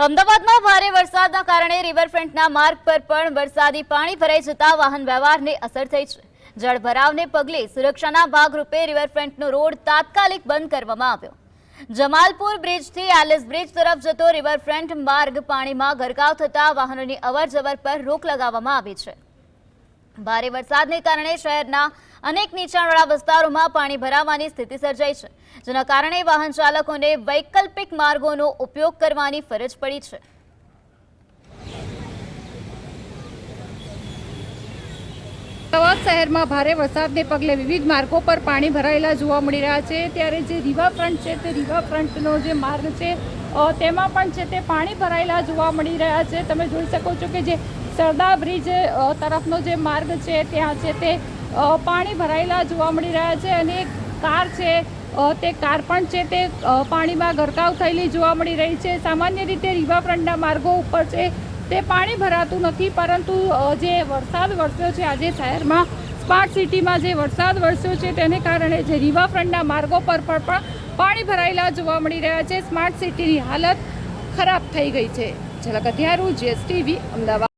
અમદાવાદમાં ભારે વરસાદના કારણે રિવરફ્રન્ટના માર્ગ પર પણ વરસાદી પાણી ભરાઈ જતા વાહન વ્યવહારને અસર થઈ છે। જળભરાવને પગલે સુરક્ષાના ભાગરૂપે રિવરફ્રન્ટનો રોડ તાત્કાલિક બંધ કરવામાં આવ્યો। જમાલપુર બ્રિજથી એલિસ બ્રિજ તરફ જતો રિવરફ્રન્ટ માર્ગ પાણીમાં ગરકાવ થતા વાહનોની અવરજવર પર રોક લગાવવામાં આવી છે। ભારે વરસાદને કારણે શહેરના અનેક નીચાણવાળા વિસ્તારોમાં પાણી ભરાવાની સ્થિતિ સર્જાઈ છે, જેના કારણે વાહન ચાલકોને વૈકલ્પિક માર્ગોનો ઉપયોગ કરવાની ફરજ પડી છે। અમદાવાદ શહેરમાં ભારે વરસાદને પગલે વિવિધ માર્ગો પર પાણી ભરાયેલા જોવા મળી રહ્યા છે। ત્યારે જે રિવરફ્રન્ટ છે તે રિવરફ્રન્ટનો જે માર્ગ છે તેમાં પણ છે તે પાણી ભરાયેલા જોવા મળી રહ્યા છે। તમે જોઈ શકો છો કે જે સરદાર બ્રિજ તરફનો જે માર્ગ છે ત્યાં છે તે પાણી ભરાયેલા જોવા મળી રહ્યા છે અને એક કાર છે તે કાર પણ છે તે પાણીમાં ગરકાવ થયેલી જોવા મળી રહી છે। સામાન્ય રીતે રિવરફ્રન્ટના માર્ગો ઉપર છે તે પાણી ભરાતું નથી, પરંતુ જે વરસાદ વરસ્યો છે આજે શહેરમાં સ્માર્ટ સિટીમાં જે વરસાદ વરસ્યો છે તેને કારણે જે રિવરફ્રન્ટના માર્ગો પર પણ પાણી ભરાયેલા જોવા મળી રહ્યા છે। સ્માર્ટ સિટીની હાલત ખરાબ થઈ ગઈ છે। ઝલક હથિયારું, GSTV, અમદાવાદ।